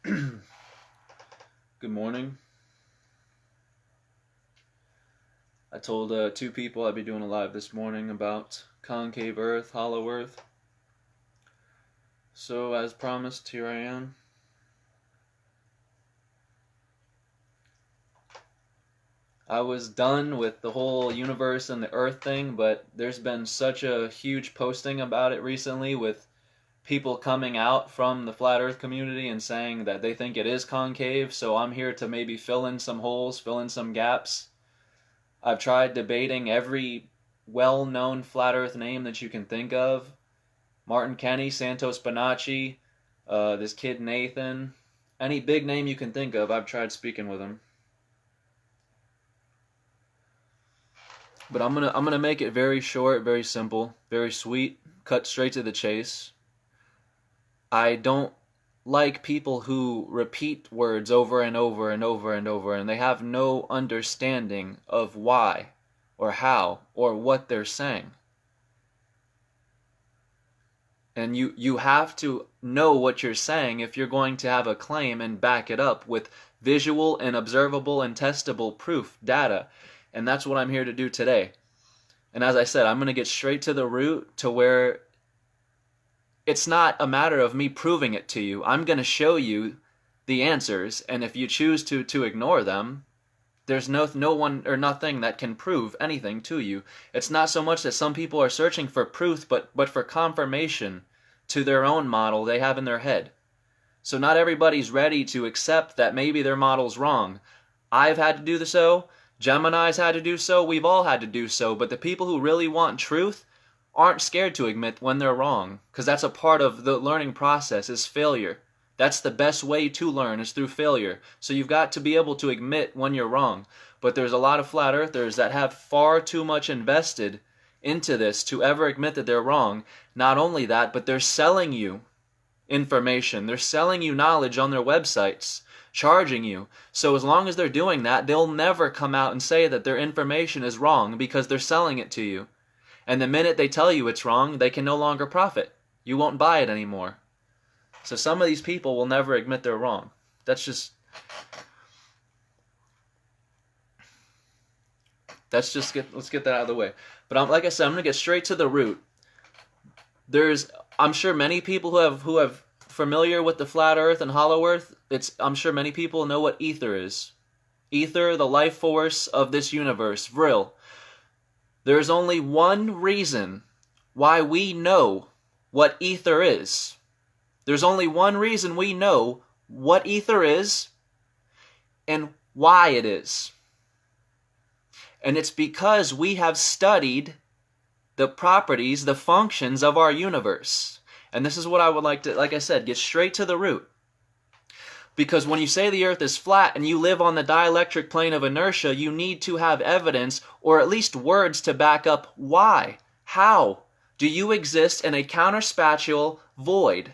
Good morning. I told two people I'd be doing a live this morning about concave Earth, hollow Earth. So, as promised, here I am. I was done with the whole universe and the Earth thing, but there's been such a huge posting about it recently with people coming out from the flat Earth community and saying that they think it is concave, so I'm here to maybe fill in some holes, fill in some gaps. I've tried debating every well-known flat Earth name that you can think of. Martin Kenny, Santos Bonacci, this kid Nathan. Any big name you can think of, I've tried speaking with him. But I'm gonna make it very short, very simple, very sweet, cut straight to the chase. I don't like people who repeat words over and over and over and over, and they have no understanding of why or how or what they're saying. And you have to know what you're saying if you're going to have a claim and back it up with visual and observable and testable proof, data. And that's what I'm here to do today. And as I said, I'm going to get straight to the root to where it's not a matter of me proving it to you. I'm going to show you the answers, and if you choose to ignore them, there's no one or nothing that can prove anything to you. It's not so much that some people are searching for proof, but for confirmation to their own model they have in their head. So not everybody's ready to accept that maybe their model's wrong. I've had to do so. Gemini's had to do so. We've all had to do so. But the people who really want truth aren't scared to admit when they're wrong, because that's a part of the learning process, is failure. That's the best way to learn, is through failure. So you've got to be able to admit when you're wrong. But there's a lot of flat earthers that have far too much invested into this to ever admit that they're wrong. Not only that, but they're selling you information. They're selling you knowledge on their websites, charging you. So as long as they're doing that, they'll never come out and say that their information is wrong because they're selling it to you. And the minute they tell you it's wrong, they can no longer profit. You won't buy it anymore. So some of these people will never admit they're wrong. Let's get that out of the way. But like I said, I'm going to get straight to the root. I'm sure many people who have familiar with the flat Earth and hollow Earth. I'm sure many people know what ether is. Ether, the life force of this universe, Vril. There's only one reason why we know what ether is. There's only one reason we know what ether is and why it is. And it's because we have studied the properties, the functions of our universe. And this is what I would like to, like I said, get straight to the root. Because when you say the Earth is flat and you live on the dielectric plane of inertia, you need to have evidence or at least words to back up why. How do you exist in a counterspatial void?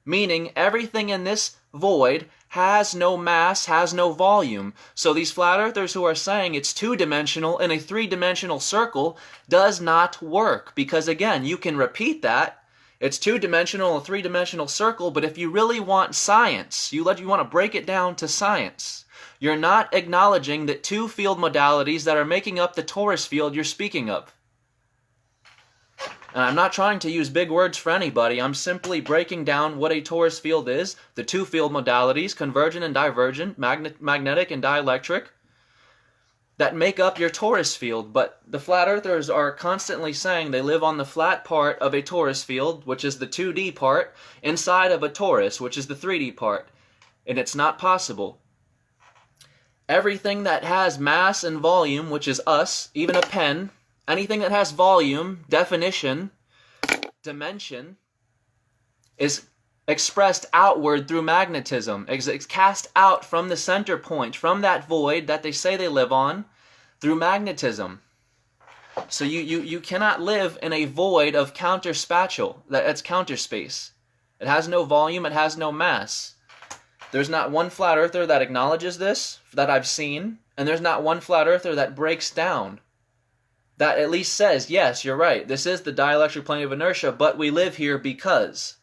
Meaning everything in this void has no mass, has no volume. So these flat earthers who are saying it's two-dimensional in a three-dimensional circle does not work. Because again, you can repeat that. It's two-dimensional, a three-dimensional circle, but if you really want science, you want to break it down to science, you're not acknowledging that two field modalities that are making up the Taurus field you're speaking of. And I'm not trying to use big words for anybody. I'm simply breaking down what a Taurus field is, the two field modalities, convergent and divergent, magnetic and dielectric, that make up your Taurus field. But the flat earthers are constantly saying they live on the flat part of a Taurus field, which is the 2D part, inside of a torus, which is the 3D part. And it's not possible. Everything that has mass and volume, which is us, even a pen, anything that has volume, definition, dimension, is expressed outward through magnetism. It's cast out from the center point, from that void that they say they live on, through magnetism. So you cannot live in a void of counterspatial, that's counterspace. It has no volume, it has no mass. There's not one flat earther that acknowledges this, that I've seen, and there's not one flat earther that breaks down, that at least says, yes, you're right, this is the dielectric plane of inertia, but we live here because.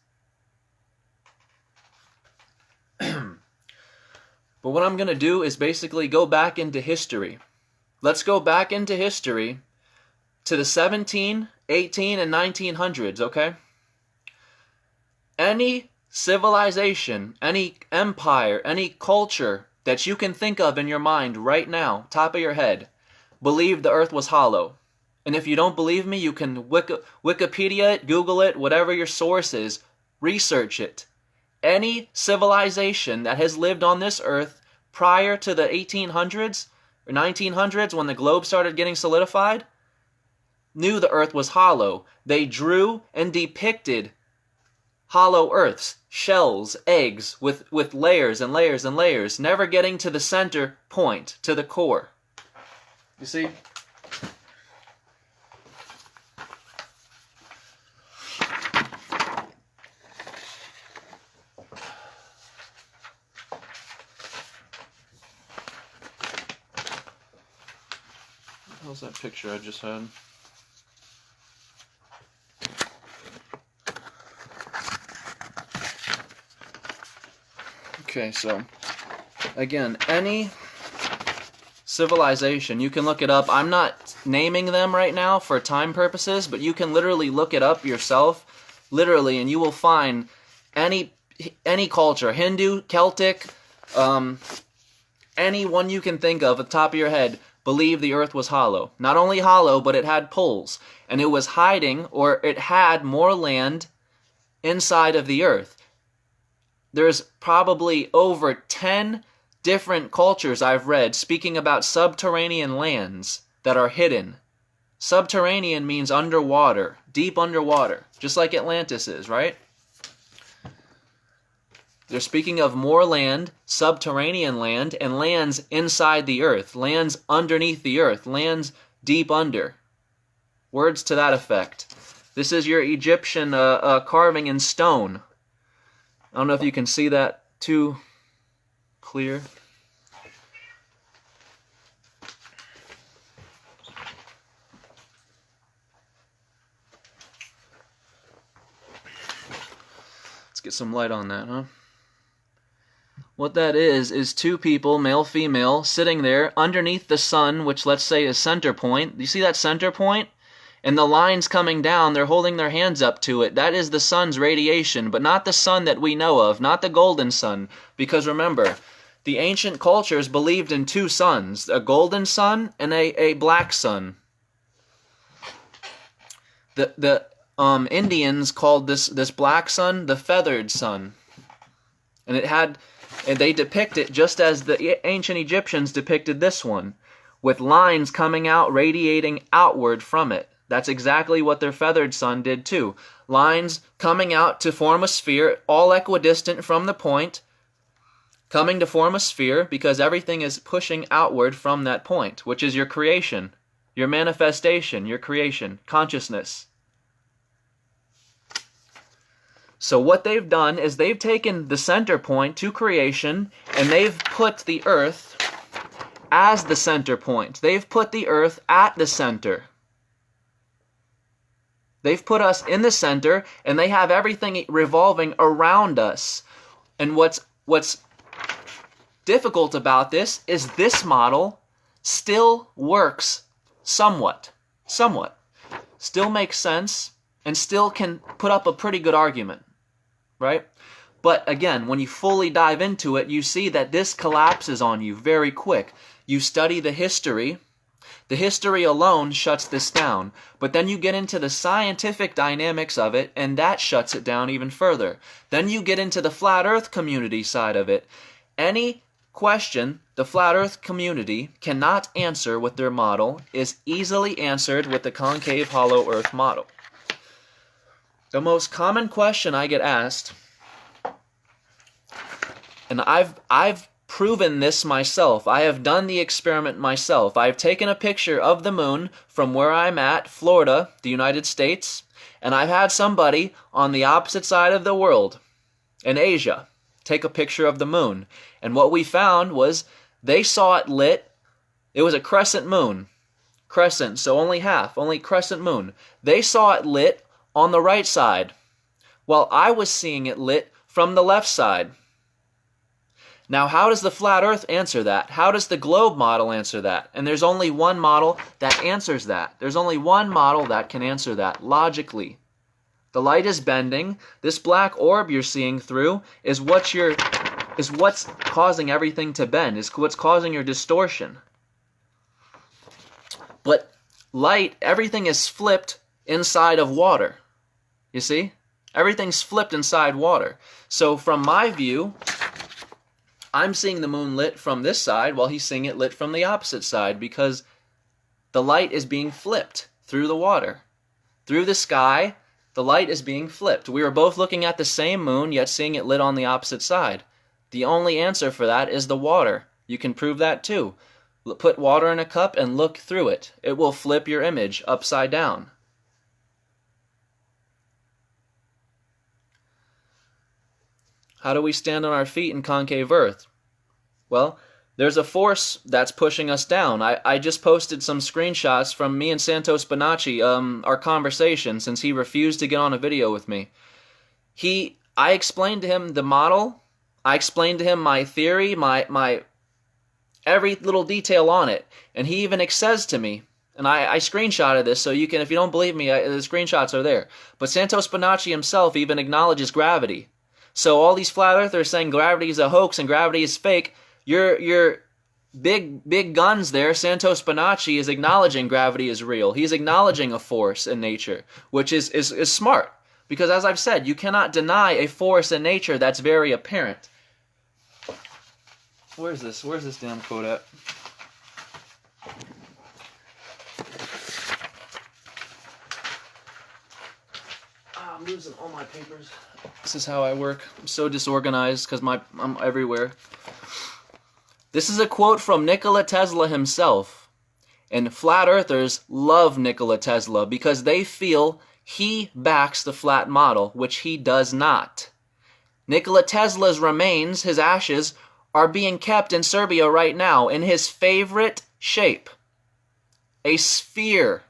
But what I'm going to do is basically go back into history. Let's go back into history to the 17, 18, and 1900s, okay? Any civilization, any empire, any culture that you can think of in your mind right now, top of your head, believed the earth was hollow. And if you don't believe me, you can Wikipedia it, Google it, whatever your source is, research it. Any civilization that has lived on this earth prior to the 1800s or 1900s, when the globe started getting solidified, knew the earth was hollow. They drew and depicted hollow earths, shells, eggs, with layers and layers and layers, never getting to the center point, to the core. You see? How's that picture I just had? Okay, so again, any civilization, you can look it up. I'm not naming them right now for time purposes, but you can literally look it up yourself, literally, and you will find any culture, Hindu, Celtic, any one you can think of at the top of your head, believed the earth was hollow. Not only hollow, but it had poles, and it was hiding, or it had more land inside of the earth. There's probably over 10 different cultures I've read speaking about subterranean lands that are hidden. Subterranean means underwater, deep underwater, just like Atlantis is, right? They're speaking of more land, subterranean land, and lands inside the earth, lands underneath the earth, lands deep under. Words to that effect. This is your Egyptian carving in stone. I don't know if you can see that too clear. Let's get some light on that, huh? What that is two people, male, female, sitting there underneath the sun, which let's say is center point. You see that center point? And the lines coming down, they're holding their hands up to it. That is the sun's radiation, but not the sun that we know of, not the golden sun. Because remember, the ancient cultures believed in two suns, a golden sun and a black sun. The Indians called this black sun the feathered sun. And they depict it just as the ancient Egyptians depicted this one, with lines coming out, radiating outward from it. That's exactly what their feathered sun did too. Lines coming out to form a sphere, all equidistant from the point, coming to form a sphere because everything is pushing outward from that point, which is your creation, your manifestation, your creation, consciousness. So what they've done is they've taken the center point to creation and they've put the earth as the center point. They've put the earth at the center. They've put us in the center and they have everything revolving around us. And what's difficult about this is this model still works somewhat. Still makes sense and still can put up a pretty good argument. Right? But again, when you fully dive into it, you see that this collapses on you very quick. You study the history. The history alone shuts this down. But then you get into the scientific dynamics of it, and that shuts it down even further. Then you get into the flat earth community side of it. Any question the flat earth community cannot answer with their model is easily answered with the concave hollow earth model. The most common question I get asked, and I've proven this myself. I have done the experiment myself. I've taken a picture of the moon from where I'm at, Florida, the United States, and I've had somebody on the opposite side of the world, in Asia, take a picture of the moon. And what we found was they saw it lit. It was a crescent moon. Crescent, so only half, only crescent moon. They saw it lit on the right side, while I was seeing it lit from the left side. Now, how does the flat Earth answer that? How does the globe model answer that? And there's only one model that answers that. There's only one model that can answer that logically. The light is bending. This black orb you're seeing through is what's causing everything to bend. Is what's causing your distortion. But light, everything is flipped inside of water. You see? Everything's flipped inside water. So from my view, I'm seeing the moon lit from this side while he's seeing it lit from the opposite side because the light is being flipped through the water. Through the sky, the light is being flipped. We are both looking at the same moon, yet seeing it lit on the opposite side. The only answer for that is the water. You can prove that too. Put water in a cup and look through it. It will flip your image upside down. How do we stand on our feet in concave Earth? Well, there's a force that's pushing us down. I just posted some screenshots from me and Santos Bonacci, our conversation, since he refused to get on a video with me. I explained to him the model. I explained to him my theory, my every little detail on it. And he even says to me, and I screenshotted this, so you can, if you don't believe me, the screenshots are there. But Santos Bonacci himself even acknowledges gravity. So all these flat earthers saying gravity is a hoax and gravity is fake, your big guns there, Santos Bonacci, is acknowledging gravity is real. He's acknowledging a force in nature, which is smart. Because as I've said, you cannot deny a force in nature that's very apparent. Where's this damn quote at? I'm losing all my papers. This is how I work. I'm so disorganized because I'm everywhere. This is a quote from Nikola Tesla himself. And flat earthers love Nikola Tesla because they feel he backs the flat model, which he does not. Nikola Tesla's remains, his ashes, are being kept in Serbia right now in his favorite shape. A sphere.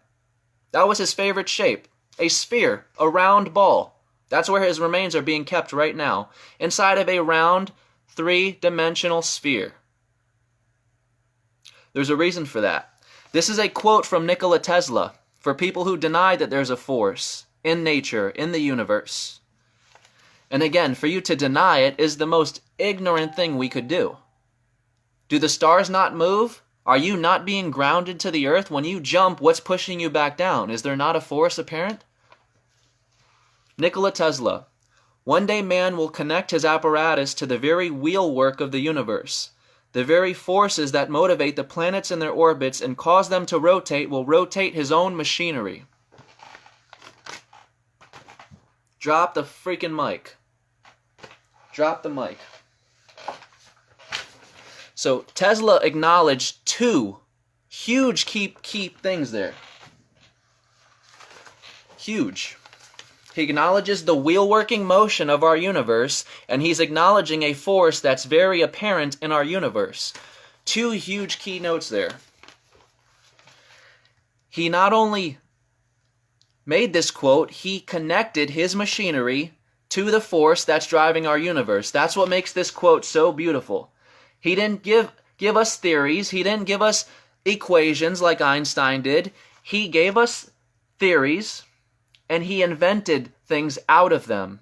That was his favorite shape. A sphere, a round ball. That's where his remains are being kept right now, inside of a round, three-dimensional sphere. There's a reason for that. This is a quote from Nikola Tesla for people who deny that there's a force in nature, in the universe. And again, for you to deny it is the most ignorant thing we could do. Do the stars not move? Are you not being grounded to the earth? When you jump, what's pushing you back down? Is there not a force apparent? Nikola Tesla. One day man will connect his apparatus to the very wheelwork of the universe. The very forces that motivate the planets in their orbits and cause them to rotate will rotate his own machinery. Drop the freaking mic. Drop the mic. So Tesla acknowledged two huge key things there. Huge. He acknowledges the wheel-working motion of our universe, and he's acknowledging a force that's very apparent in our universe. Two huge keynotes there. He not only made this quote, he connected his machinery to the force that's driving our universe. That's what makes this quote so beautiful. He didn't give us theories. He didn't give us equations like Einstein did. He gave us theories, and he invented things out of them.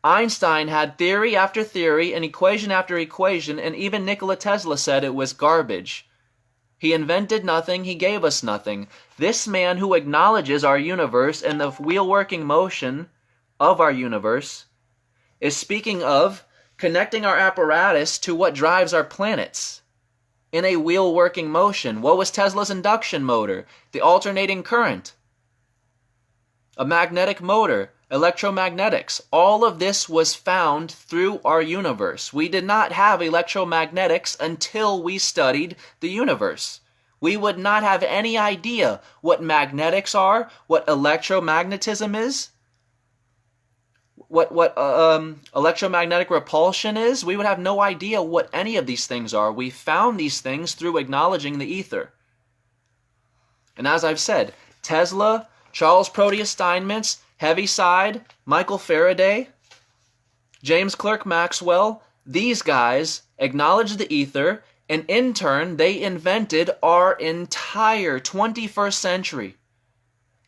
Einstein had theory after theory and equation after equation, and even Nikola Tesla said it was garbage. He invented nothing, he gave us nothing. This man who acknowledges our universe and the wheel-working motion of our universe is speaking of connecting our apparatus to what drives our planets in a wheel-working motion. What was Tesla's induction motor? The alternating current. A magnetic motor, electromagnetics. All of this was found through our universe. We did not have electromagnetics until we studied the universe. We would not have any idea what magnetics are, what electromagnetism is, what electromagnetic repulsion is. We would have no idea what any of these things are. We found these things through acknowledging the ether. And as I've said, Tesla, Charles Proteus Steinmetz, Heaviside, Michael Faraday, James Clerk Maxwell, these guys acknowledged the ether, and in turn, they invented our entire 21st century.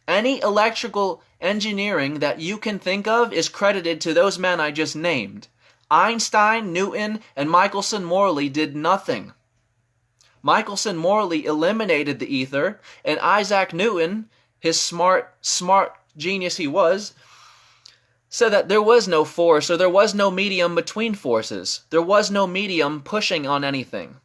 Any electrical engineering that you can think of is credited to those men I just named. Einstein, Newton, and Michelson-Morley did nothing. Michelson-Morley eliminated the ether, and Isaac Newton, his smart genius he was, said that there was no force, or there was no medium between forces. There was no medium pushing on anything.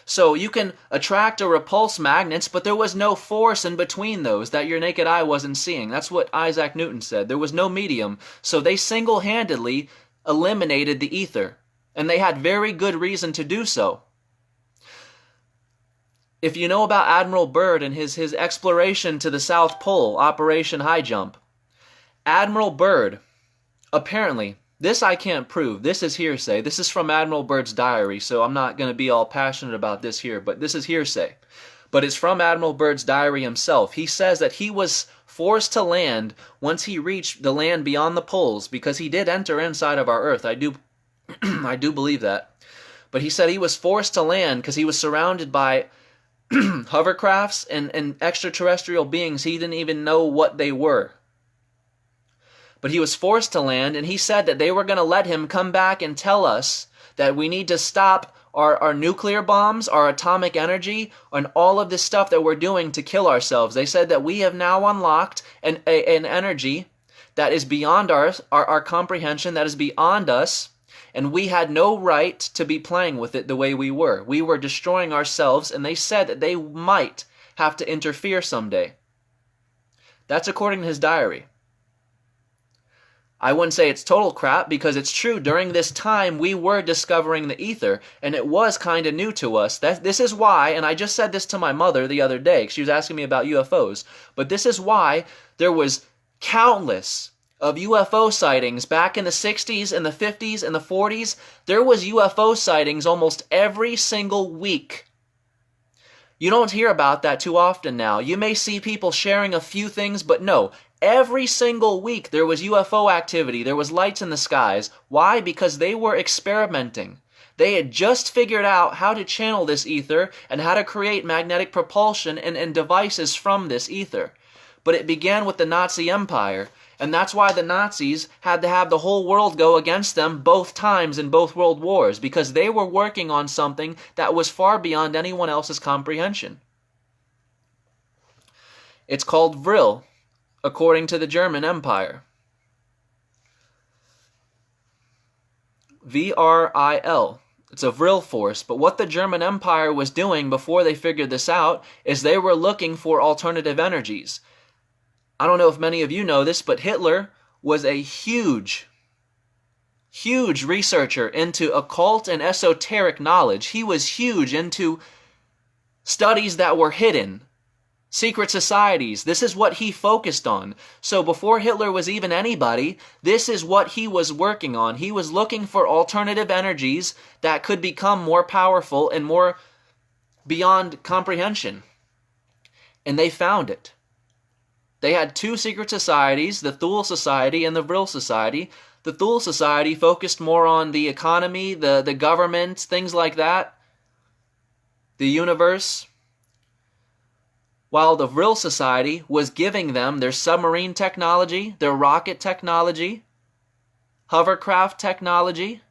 So you can attract or repulse magnets, but there was no force in between those that your naked eye wasn't seeing. That's what Isaac Newton said. There was no medium. So they single-handedly eliminated the ether. And they had very good reason to do so. If you know about Admiral Byrd and his exploration to the South Pole, Operation High Jump, Admiral Byrd, apparently, this I can't prove. This is hearsay. This is from Admiral Byrd's diary, so I'm not going to be all passionate about this here, but this is hearsay. But it's from Admiral Byrd's diary himself. He says that he was forced to land once he reached the land beyond the poles, because he did enter inside of our Earth. I do believe that. But he said he was forced to land because he was surrounded by hovercrafts and extraterrestrial beings he didn't even know what they were. But he was forced to land, and he said that they were going to let him come back and tell us that we need to stop our nuclear bombs, our atomic energy, and all of this stuff that we're doing to kill ourselves. They said that we have now unlocked an energy that is beyond our comprehension, that is beyond us, and we had no right to be playing with it the way we were. We were destroying ourselves, and they said that they might have to interfere someday. That's according to his diary. I wouldn't say it's total crap, because it's true. During this time, we were discovering the ether, and it was kind of new to us. This is why, and I just said this to my mother the other day, she was asking me about UFOs, but this is why there was countless of UFO sightings back in the 60s and the 50s and the 40s. There was UFO sightings almost every single week. You don't hear about that too often now. You may see people sharing a few things, but no. Every single week there was UFO activity. There was lights in the skies. Why? Because they were experimenting. They had just figured out how to channel this ether and how to create magnetic propulsion and devices from this ether. But it began with the Nazi Empire. And that's why the Nazis had to have the whole world go against them both times in both world wars, because they were working on something that was far beyond anyone else's comprehension. It's called Vril, according to the German Empire. V-R-I-L. It's a Vril force, but what the German Empire was doing before they figured this out is they were looking for alternative energies. I don't know if many of you know this, but Hitler was a huge researcher into occult and esoteric knowledge. He was huge into studies that were hidden, secret societies. This is what he focused on. So before Hitler was even anybody, this is what he was working on. He was looking for alternative energies that could become more powerful and more beyond comprehension. And they found it. They had two secret societies, the Thule Society and the Vril Society. The Thule Society focused more on the economy, the government, things like that, the universe, while the Vril Society was giving them their submarine technology, their rocket technology, hovercraft technology,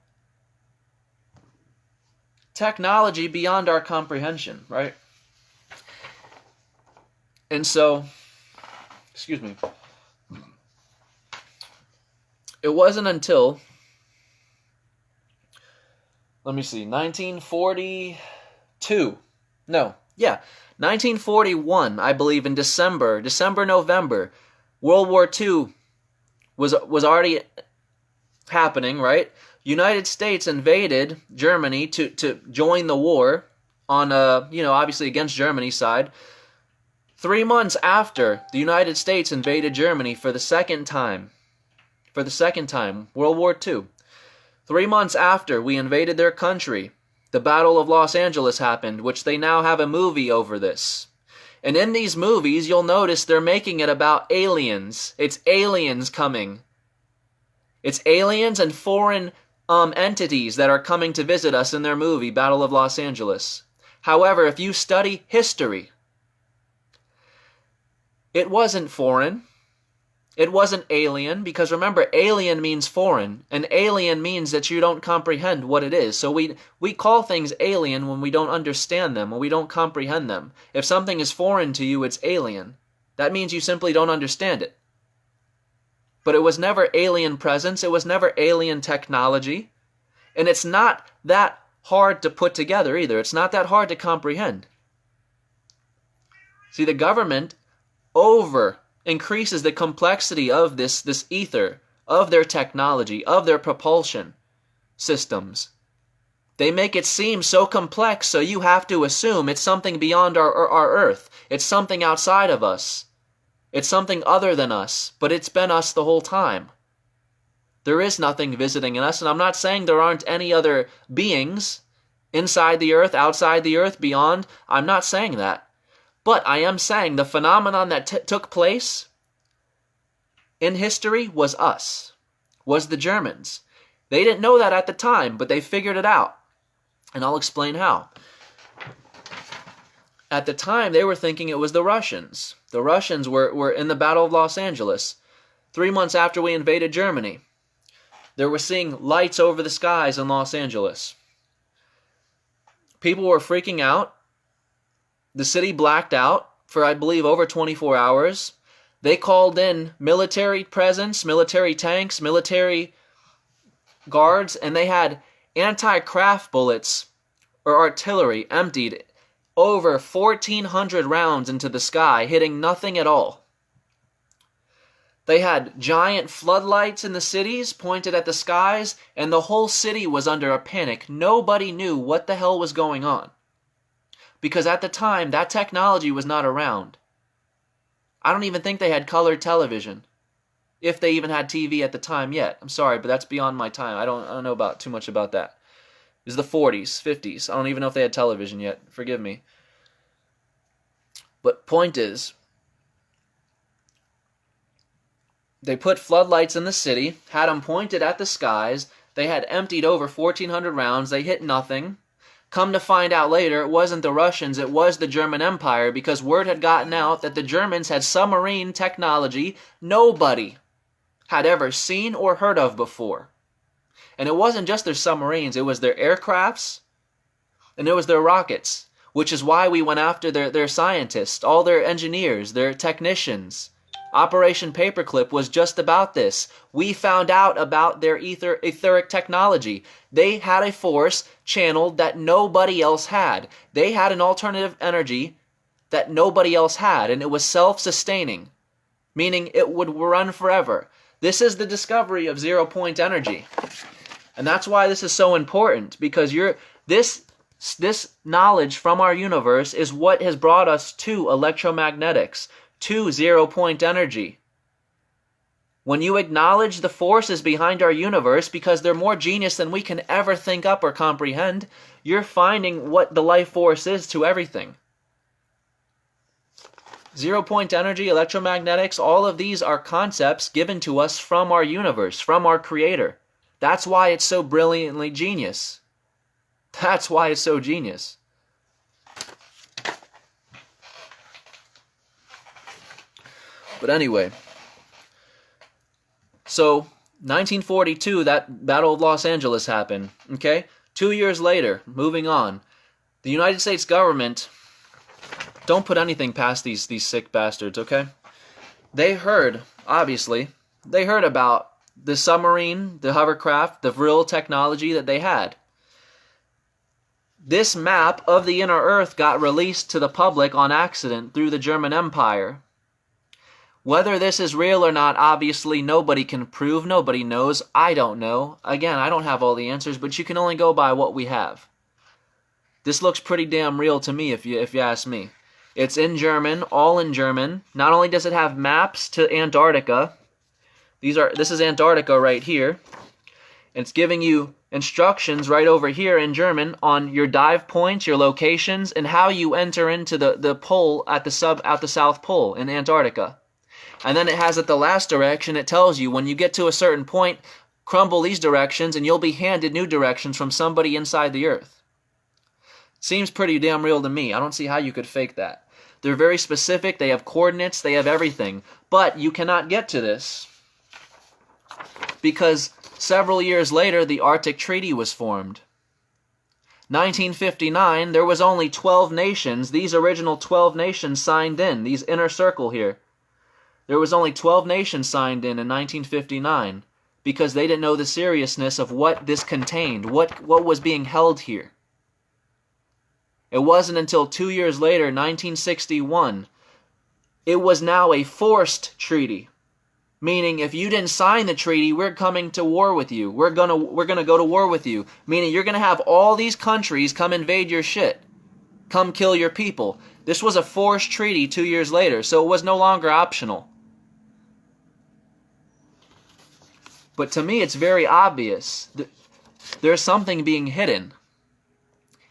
technology beyond our comprehension, right? And so, excuse me, it wasn't until, 1941, I believe, in December, November, World War II was already happening, right? United States invaded Germany to join the war on, obviously against Germany's side. 3 months after the United States invaded Germany for the second time, World War II. 3 months after we invaded their country, the Battle of Los Angeles happened, which they now have a movie over this. And in these movies, you'll notice they're making it about aliens. It's aliens coming. It's aliens and foreign entities that are coming to visit us in their movie, Battle of Los Angeles. However, if you study history, it wasn't foreign. It wasn't alien, because remember, alien means foreign, and alien means that you don't comprehend what it is. So we call things alien when we don't understand them, when we don't comprehend them. If something is foreign to you, it's alien. That means you simply don't understand it. But it was never alien presence, it was never alien technology, and it's not that hard to put together either. It's not that hard to comprehend. See, the government increases the complexity of this ether, of their technology, of their propulsion systems. They make it seem so complex, so you have to assume it's something beyond our Earth. It's something outside of us. It's something other than us, but it's been us the whole time. There is nothing visiting us, and I'm not saying there aren't any other beings inside the Earth, outside the Earth, beyond. I'm not saying that. But I am saying the phenomenon that took place in history was us, was the Germans. They didn't know that at the time, but they figured it out. And I'll explain how. At the time, they were thinking it was the Russians. The Russians were in the Battle of Los Angeles. 3 months after we invaded Germany, they were seeing lights over the skies in Los Angeles. People were freaking out. The city blacked out for, I believe, over 24 hours. They called in military presence, military tanks, military guards, and they had anti-craft bullets or artillery emptied over 1,400 rounds into the sky, hitting nothing at all. They had giant floodlights in the cities pointed at the skies, and the whole city was under a panic. Nobody knew what the hell was going on. Because at the time, that technology was not around. I don't even think they had color television, if they even had TV at the time yet. I'm sorry, but that's beyond my time. I don't know about too much about that. It was the 40s, 50s. I don't even know if they had television yet. Forgive me. But point is, they put floodlights in the city, had them pointed at the skies. They had emptied over 1,400 rounds. They hit nothing. Come to find out later, it wasn't the Russians, it was the German Empire, because word had gotten out that the Germans had submarine technology nobody had ever seen or heard of before. And it wasn't just their submarines, it was their aircrafts, and it was their rockets, which is why we went after their scientists, all their engineers, their technicians. Operation Paperclip was just about this. We found out about their etheric technology. They had a force channeled that nobody else had. They had an alternative energy that nobody else had, and it was self-sustaining, meaning it would run forever. This is the discovery of zero-point energy. And that's why this is so important, because this knowledge from our universe is what has brought us to electromagnetics, to zero-point energy. When you acknowledge the forces behind our universe, because they're more genius than we can ever think up or comprehend, you're finding what the life force is to everything. Zero-point energy, electromagnetics, all of these are concepts given to us from our universe, from our Creator. That's why it's so brilliantly genius. That's why it's so genius. But anyway, so 1942, that Battle of Los Angeles happened, okay? 2 years later, moving on, the United States government, don't put anything past these sick bastards, okay? They heard, obviously, they heard about the submarine, the hovercraft, the Vril technology that they had. This map of the inner Earth got released to the public on accident through the German Empire. Whether this is real or not, obviously, nobody can prove. Nobody knows. I don't know. Again, I don't have all the answers, but you can only go by what we have. This looks pretty damn real to me, if you ask me. It's in German, all in German. Not only does it have maps to Antarctica, this is Antarctica right here. It's giving you instructions right over here in German on your dive points, your locations, and how you enter into the pole at the South Pole in Antarctica. And then it has at the last direction, it tells you when you get to a certain point, crumble these directions and you'll be handed new directions from somebody inside the Earth. Seems pretty damn real to me. I don't see how you could fake that. They're very specific. They have coordinates. They have everything. But you cannot get to this because several years later, the Arctic Treaty was formed. 1959, there was only 12 nations. These original 12 nations signed in. These inner circle here. There was only 12 nations signed in 1959 because they didn't know the seriousness of what this contained, what was being held here. It wasn't until 2 years later, 1961, it was now a forced treaty. Meaning, if you didn't sign the treaty, we're coming to war with you. We're gonna go to war with you. Meaning, you're gonna have all these countries come invade your shit, come kill your people. This was a forced treaty 2 years later, so it was no longer optional. But to me, it's very obvious that there's something being hidden.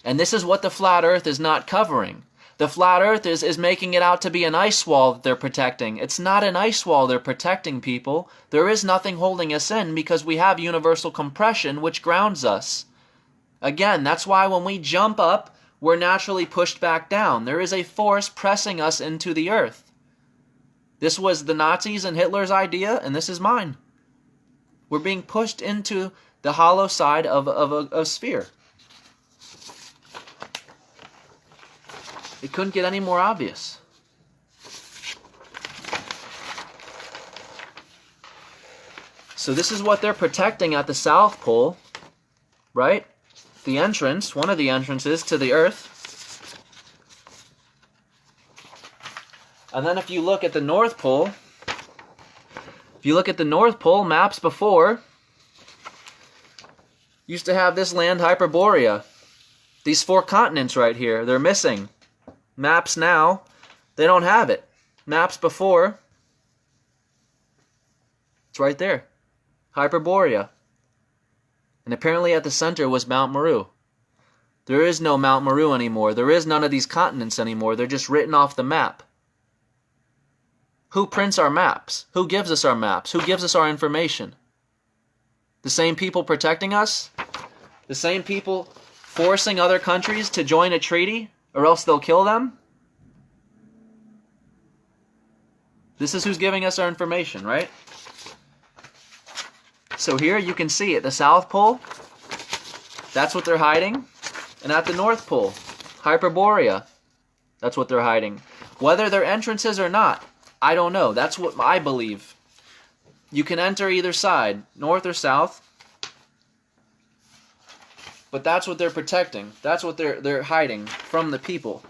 And this is what the flat earth is not covering. The flat earth is making it out to be an ice wall that they're protecting. It's not an ice wall they're protecting, people. There is nothing holding us in because we have universal compression which grounds us. Again, that's why when we jump up, we're naturally pushed back down. There is a force pressing us into the earth. This was the Nazis and Hitler's idea, and this is mine. We're being pushed into the hollow side of a sphere. It couldn't get any more obvious. So this is what they're protecting at the South Pole, right? The entrance, one of the entrances to the Earth. And then if you look at the North Pole, maps before used to have this land Hyperborea. These 4 continents right here, they're missing. Maps now, they don't have it. Maps before, it's right there. Hyperborea. And apparently at the center was Mount Meru. There is no Mount Meru anymore. There is none of these continents anymore. They're just written off the map. Who prints our maps? Who gives us our maps? Who gives us our information? The same people protecting us? The same people forcing other countries to join a treaty, or else they'll kill them? This is who's giving us our information, right? So here you can see at the South Pole, that's what they're hiding. And at the North Pole, Hyperborea, that's what they're hiding. Whether they're entrances or not, I don't know. That's what I believe. You can enter either side, north or south. But that's what they're protecting. That's what they're hiding from the people.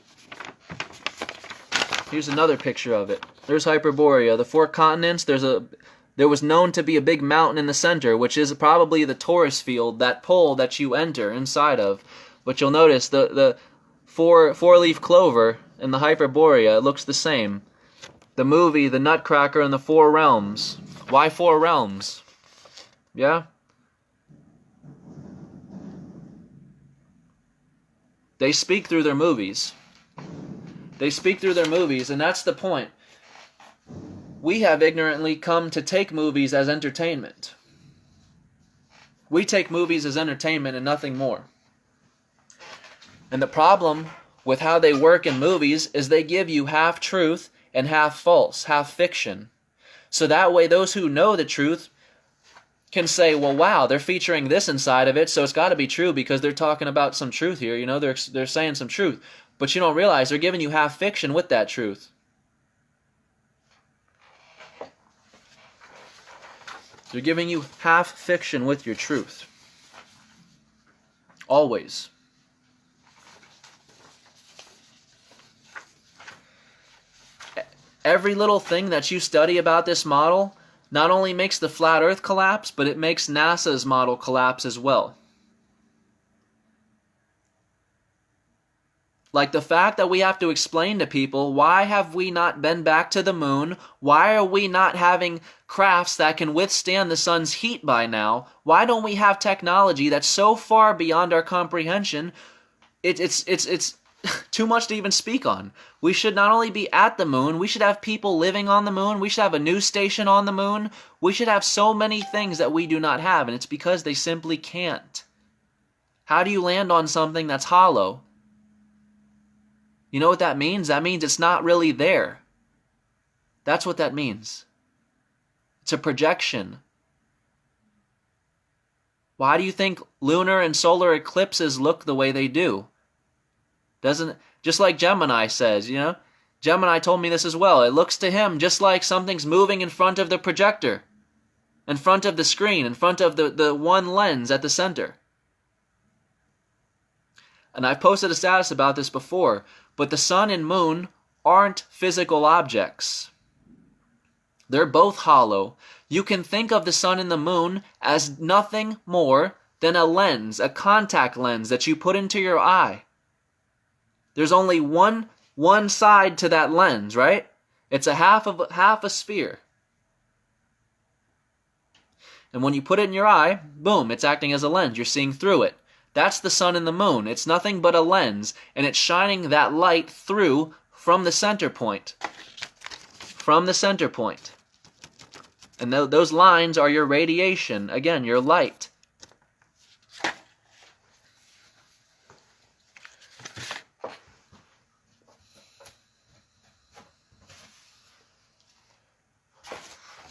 Here's another picture of it. There's Hyperborea, the 4 continents. There was known to be a big mountain in the center, which is probably the Taurus field, that pole that you enter inside of. But you'll notice the four-leaf clover in the Hyperborea, it looks the same. The movie, The Nutcracker and the 4 Realms. Why 4 realms? Yeah? They speak through their movies. They speak through their movies, and that's the point. We have ignorantly come to take movies as entertainment. We take movies as entertainment and nothing more. And the problem with how they work in movies is they give you half truth and half false, half fiction. So that way those who know the truth can say, well, wow, they're featuring this inside of it, so it's got to be true because they're talking about some truth here. You know, they're saying some truth. But you don't realize they're giving you half fiction with that truth. They're giving you half fiction with your truth. Always. Every little thing that you study about this model not only makes the flat earth collapse, but it makes NASA's model collapse as well. Like the fact that we have to explain to people, why have we not been back to the moon? Why are we not having crafts that can withstand the sun's heat by now? Why don't we have technology that's so far beyond our comprehension? It's too much to even speak on. We should not only be at the moon, we should have people living on the moon. We should have a news station on the moon. We should have so many things that we do not have, and it's because they simply can't. How do you land on something that's hollow? You know what that means? That means it's not really there. That's what that means. It's a projection. Why do you think lunar and solar eclipses look the way they do? Just like Gemini says, you know? Gemini told me this as well. It looks to him just like something's moving in front of the projector, in front of the screen, in front of the one lens at the center. And I've posted a status about this before, but the sun and moon aren't physical objects. They're both hollow. You can think of the sun and the moon as nothing more than a lens, a contact lens that you put into your eye. There's only one side to that lens, right? It's half a sphere. And when you put it in your eye, boom, it's acting as a lens. You're seeing through it. That's the sun and the moon. It's nothing but a lens, and it's shining that light through from the center point. From the center point. And those lines are your radiation, again, your light.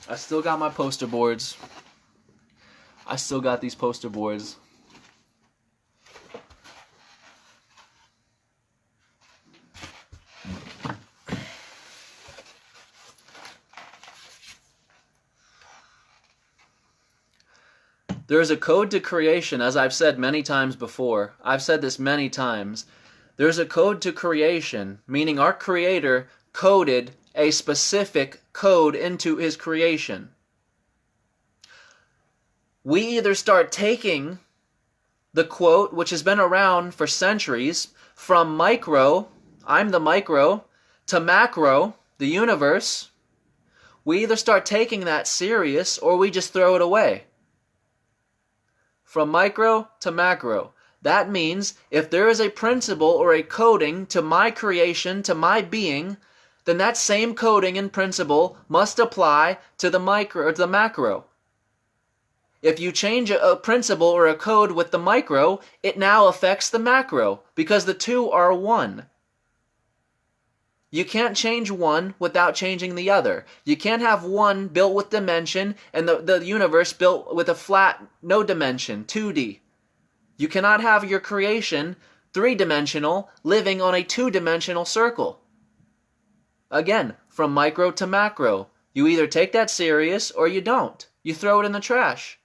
I still got my poster boards. I still got these poster boards. There is a code to creation, as I've said many times before. I've said this many times. There's a code to creation, meaning our Creator coded a specific code into His creation. We either start taking the quote, which has been around for centuries, from micro, I'm the micro, to macro, the universe. We either start taking that serious or we just throw it away. From micro to macro. That means if there is a principle or a coding to my creation, to my being, then that same coding and principle must apply to the micro or the macro. If you change a principle or a code with the micro, it now affects the macro because the two are one. You can't change one without changing the other. You can't have one built with dimension and the universe built with a flat, no dimension, 2D. You cannot have your creation, 3-dimensional, living on a 2-dimensional circle. Again, from micro to macro. You either take that serious or you don't. You throw it in the trash.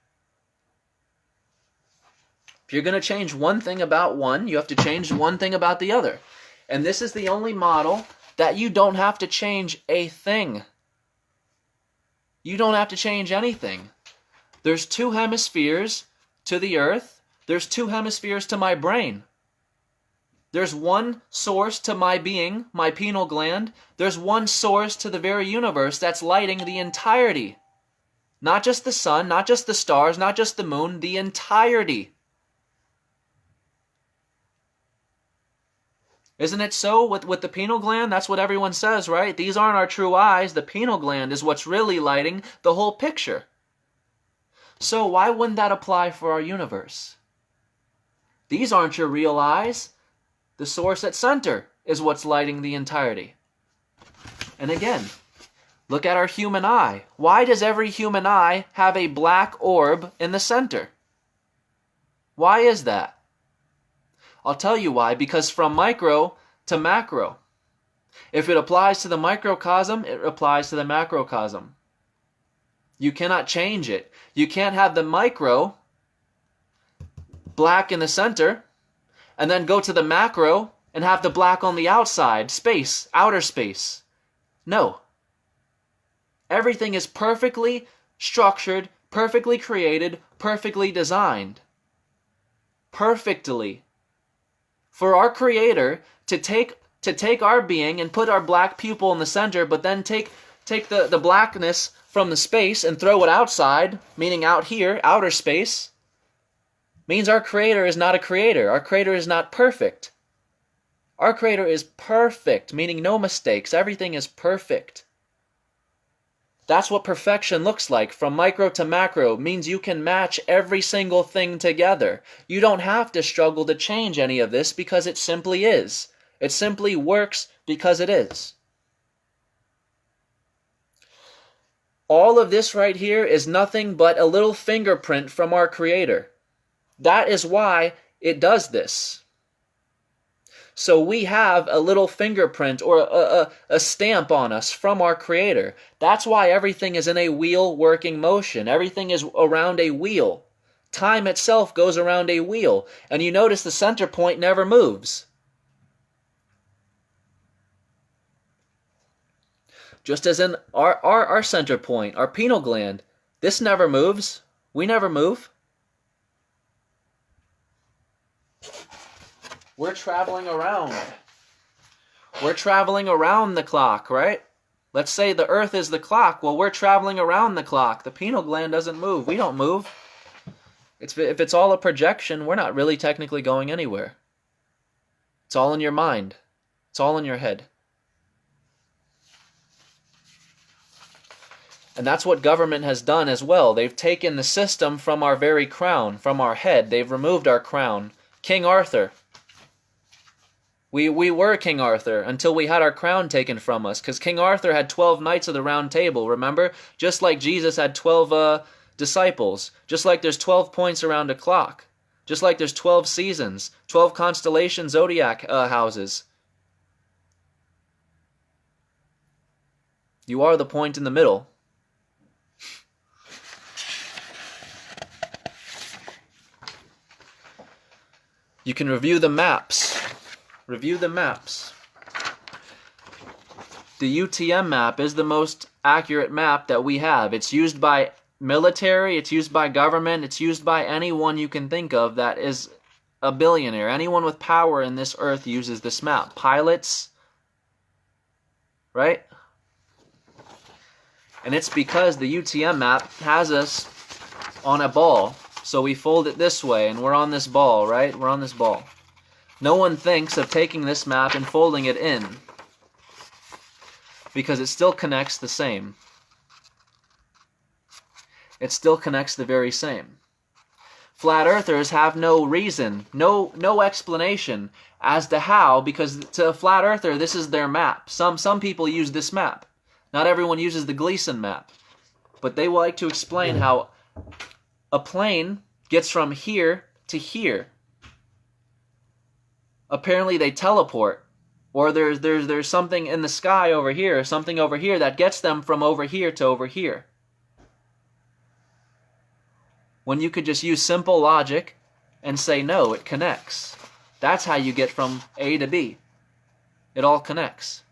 If you're going to change one thing about one, you have to change one thing about the other. And this is the only model that you don't have to change a thing. You don't have to change anything. There's 2 hemispheres to the earth. There's 2 hemispheres to my brain. There's one source to my being, my pineal gland. There's one source to the very universe that's lighting the entirety. Not just the sun, not just the stars, not just the moon, the entirety. Isn't it so with the pineal gland? That's what everyone says, right? These aren't our true eyes. The pineal gland is what's really lighting the whole picture. So why wouldn't that apply for our universe? These aren't your real eyes. The source at center is what's lighting the entirety. And again, look at our human eye. Why does every human eye have a black orb in the center? Why is that? I'll tell you why. Because from micro to macro. If it applies to the microcosm, it applies to the macrocosm. You cannot change it. You can't have the micro black in the center and then go to the macro and have the black on the outside, space, outer space. No. Everything is perfectly structured, perfectly created, perfectly designed. Perfectly. For our Creator to take our being and put our black pupil in the center, but then take the blackness from the space and throw it outside, meaning out here, outer space, means our Creator is not a creator. Our Creator is not perfect. Our Creator is perfect, meaning no mistakes. Everything is perfect. That's what perfection looks like. From micro to macro means you can match every single thing together. You don't have to struggle to change any of this because it simply is. It simply works because it is. All of this right here is nothing but a little fingerprint from our Creator. That is why it does this. So we have a little fingerprint or a stamp on us from our Creator. That's why everything is in a wheel working motion. Everything is around a wheel. Time itself goes around a wheel. And you notice the center point never moves. Just as in our center point, our pineal gland, this never moves. We never move. We're traveling around. We're traveling around the clock, right? Let's say the Earth is the clock. Well, we're traveling around the clock. The pineal gland doesn't move. We don't move. If it's all a projection, we're not really technically going anywhere. It's all in your mind. It's all in your head. And that's what government has done as well. They've taken the system from our very crown, from our head. They've removed our crown. King Arthur. We were King Arthur until we had our crown taken from us, because King Arthur had 12 knights of the round table, remember? Just like Jesus had 12 disciples. Just like there's 12 points around a clock. Just like there's 12 seasons, 12 constellation zodiac houses. You are the point in the middle. You can review the maps. Review the maps. The UTM map is the most accurate map that we have. It's used by military, it's used by government, it's used by anyone you can think of that is a billionaire. Anyone with power in this earth uses this map. Pilots, right? And it's because the UTM map has us on a ball. So we fold it this way and we're on this ball, right? We're on this ball. No one thinks of taking this map and folding it in because it still connects the same. It still connects the very same. Flat earthers have no reason, no explanation as to how, because to a flat earther this is their map. Some people use this map. Not everyone uses the Gleason map. But they like to explain how a plane gets from here to here. Apparently they teleport, or there's something in the sky over here, something over here that gets them from over here to over here. When you could just use simple logic and say no, it connects. That's how you get from A to B. It all connects.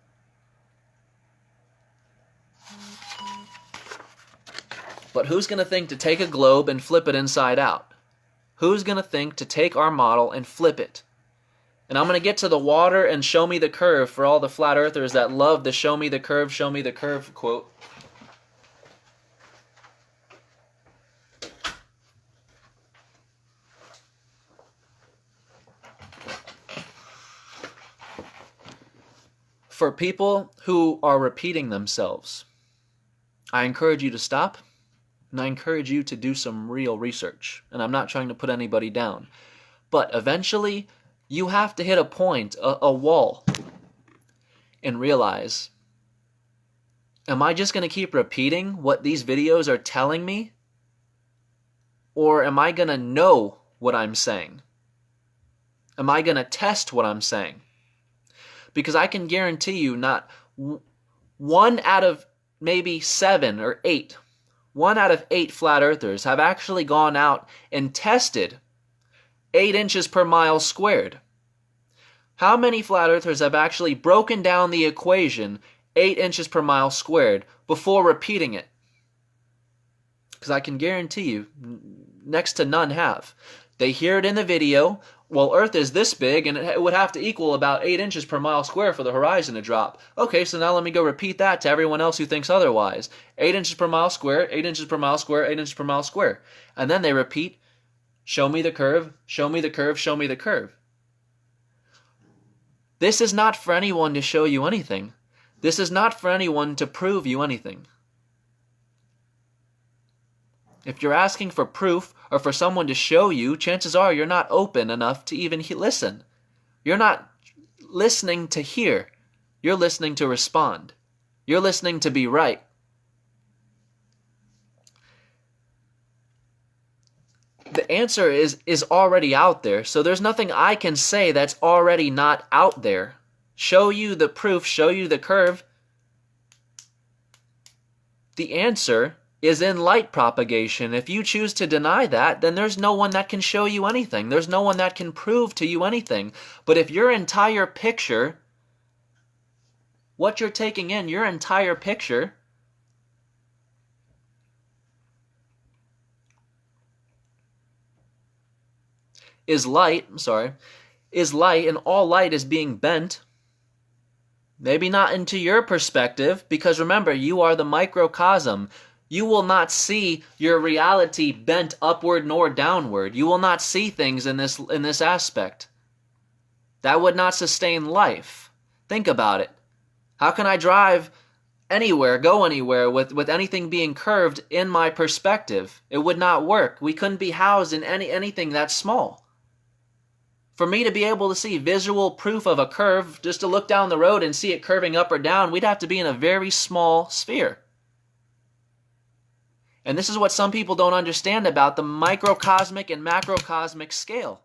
But who's going to think to take a globe and flip it inside out? Who's going to think to take our model and flip it? And I'm going to get to the water and show me the curve for all the flat earthers that love the show me the curve quote. For people who are repeating themselves, I encourage you to stop, and I encourage you to do some real research. And I'm not trying to put anybody down. But eventually, you have to hit a point, a wall, and realize, am I just going to keep repeating what these videos are telling me? Or am I going to know what I'm saying? Am I going to test what I'm saying? Because I can guarantee you not one out of maybe 7 or 8, 1 out of 8 flat earthers have actually gone out and tested 8 inches per mile squared. How many flat earthers have actually broken down the equation 8 inches per mile squared before repeating it? Because I can guarantee you, next to none have. They hear it in the video, well, Earth is this big, and it would have to equal about 8 inches per mile square for the horizon to drop. Okay, so now let me go repeat that to everyone else who thinks otherwise. 8 inches per mile square, 8 inches per mile square, 8 inches per mile square. And then they repeat, show me the curve, show me the curve, show me the curve. This is not for anyone to show you anything. This is not for anyone to prove you anything. If you're asking for proof or for someone to show you, chances are you're not open enough to even listen. You're not listening to hear. You're listening to respond. You're listening to be right. The answer is already out there, so there's nothing I can say that's already not out there. Show you the proof, show you the curve. The answer is in light propagation. If you choose to deny that, then there's no one that can show you anything. There's no one that can prove to you anything. But if your entire picture, what you're taking in, your entire picture, is light, and all light is being bent, maybe not into your perspective, because remember, you are the microcosm. You will not see your reality bent upward nor downward. You will not see things in this aspect. That would not sustain life. Think about it. How can I drive anywhere, go anywhere with anything being curved in my perspective? It would not work. We couldn't be housed in anything that small. For me to be able to see visual proof of a curve, just to look down the road and see it curving up or down, we'd have to be in a very small sphere. And this is what some people don't understand about the microcosmic and macrocosmic scale.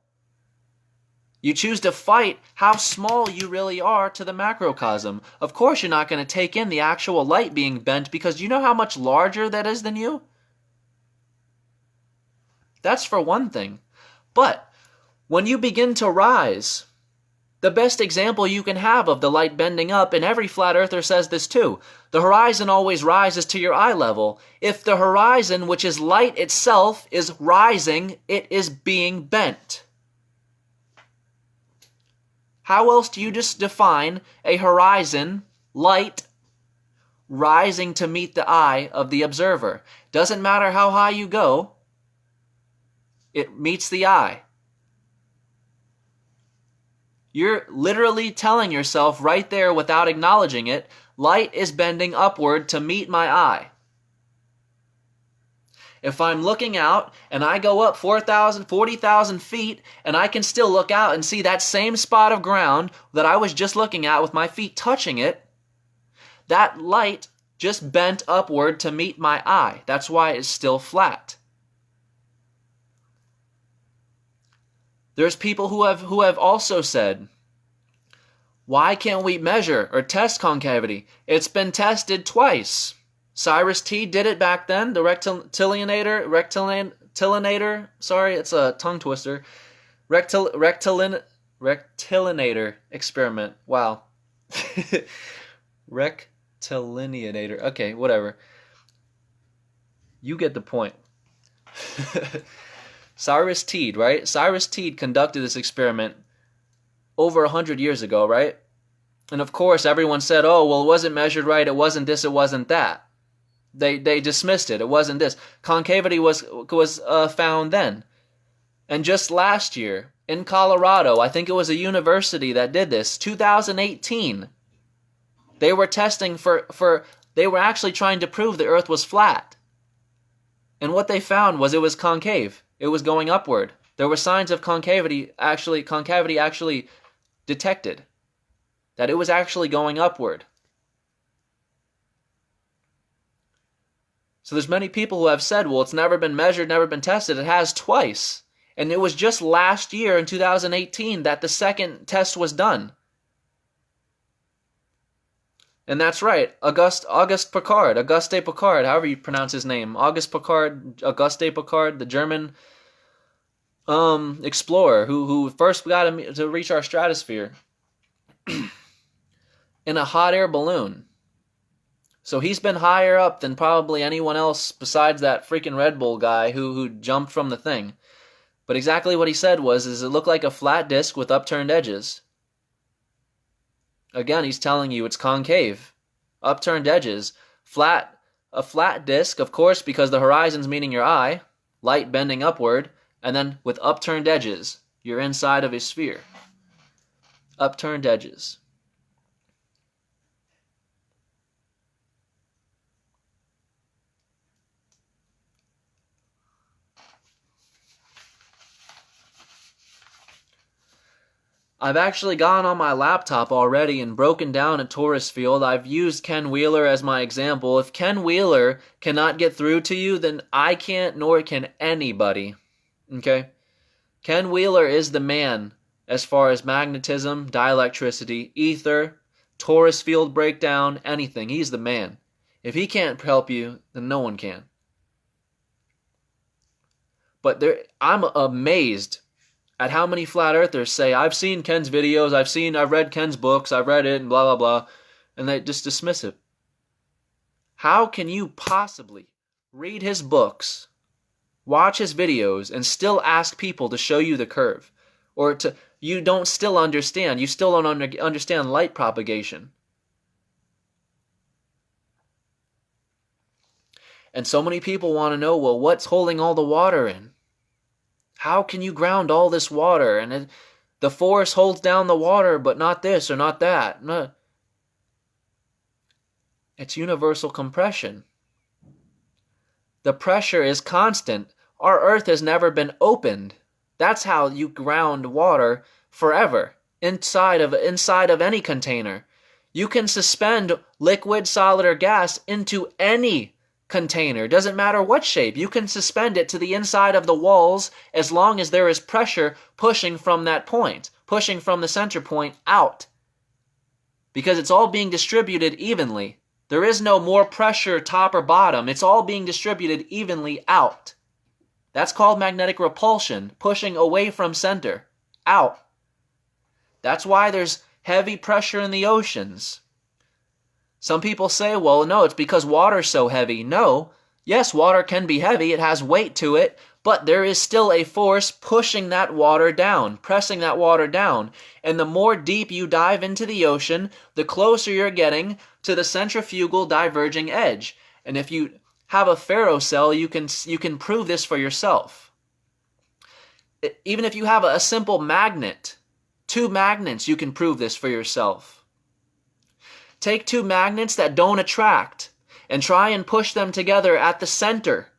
You choose to fight how small you really are to the macrocosm. Of course you're not going to take in the actual light being bent, because you know how much larger that is than you? That's for one thing. But when you begin to rise, the best example you can have of the light bending up, and every flat earther says this too, the horizon always rises to your eye level. If the horizon, which is light itself, is rising, it is being bent. How else do you just define a horizon, light, rising to meet the eye of the observer? Doesn't matter how high you go, it meets the eye. You're literally telling yourself right there without acknowledging it, light is bending upward to meet my eye. If I'm looking out and I go up 4,000, 40,000 feet and I can still look out and see that same spot of ground that I was just looking at with my feet touching it, that light just bent upward to meet my eye. That's why it's still flat. There's people who have also said, why can't we measure or test concavity? It's been tested twice. Cyrus T did it back then, the rectillinator, sorry, it's a tongue twister, rectillinator experiment. Wow. Rectillinator. Okay, whatever. You get the point. Cyrus Teed, right? Cyrus Teed conducted this experiment over 100 years ago, right? And of course, everyone said, oh, well, it wasn't measured right, it wasn't this, it wasn't that. They dismissed it, it wasn't this. Concavity was found then. And just last year, in Colorado, I think it was a university that did this, 2018, they were testing they were actually trying to prove the Earth was flat. And what they found was it was concave. It was going upward. There were signs of concavity actually detected. That it was actually going upward. So there's many people who have said, well, it's never been measured, never been tested. It has twice. And it was just last year in 2018 that the second test was done. And that's right, Auguste Piccard, however you pronounce his name. Auguste Piccard, the German explorer who first got to reach our stratosphere in a hot air balloon. So he's been higher up than probably anyone else besides that freaking Red Bull guy who jumped from the thing. But exactly what he said is it looked like a flat disc with upturned edges. Again, he's telling you it's concave. Upturned edges. A flat disc, of course, because the horizon's meeting your eye. Light bending upward. And then with upturned edges, you're inside of a sphere. Upturned edges. I've actually gone on my laptop already and broken down a torus field. I've used Ken Wheeler as my example. If Ken Wheeler cannot get through to you, then I can't, nor can anybody. Okay? Ken Wheeler is the man as far as magnetism, dielectricity, ether, torus field breakdown, anything. He's the man. If he can't help you, then no one can. But I'm amazed at how many flat earthers say, I've seen Ken's videos, I've read Ken's books, I've read it, and blah, blah, blah, and they just dismiss it. How can you possibly read his books, watch his videos, and still ask people to show you the curve? Or you don't still understand, you still don't understand light propagation. And so many people want to know, well, what's holding all the water in? How can you ground all this water? And the force holds down the water, but not this or not that. No. It's universal compression. The pressure is constant. Our Earth has never been opened. That's how you ground water forever, inside of any container. You can suspend liquid, solid, or gas into any container. Doesn't matter what shape. You can suspend it to the inside of the walls as long as there is pressure pushing from that point, pushing from the center point out. Because it's all being distributed evenly. There is no more pressure top or bottom. It's all being distributed evenly out. That's called magnetic repulsion, pushing away from center, out. That's why there's heavy pressure in the oceans. Some people say, well, no, it's because water's so heavy. No. Yes, water can be heavy. It has weight to it. But there is still a force pushing that water down, pressing that water down. And the more deep you dive into the ocean, the closer you're getting to the centrifugal diverging edge. And if you have a ferrocell, you can prove this for yourself. Even if you have a simple magnet, 2 magnets, you can prove this for yourself. Take 2 magnets that don't attract and try and push them together at the center.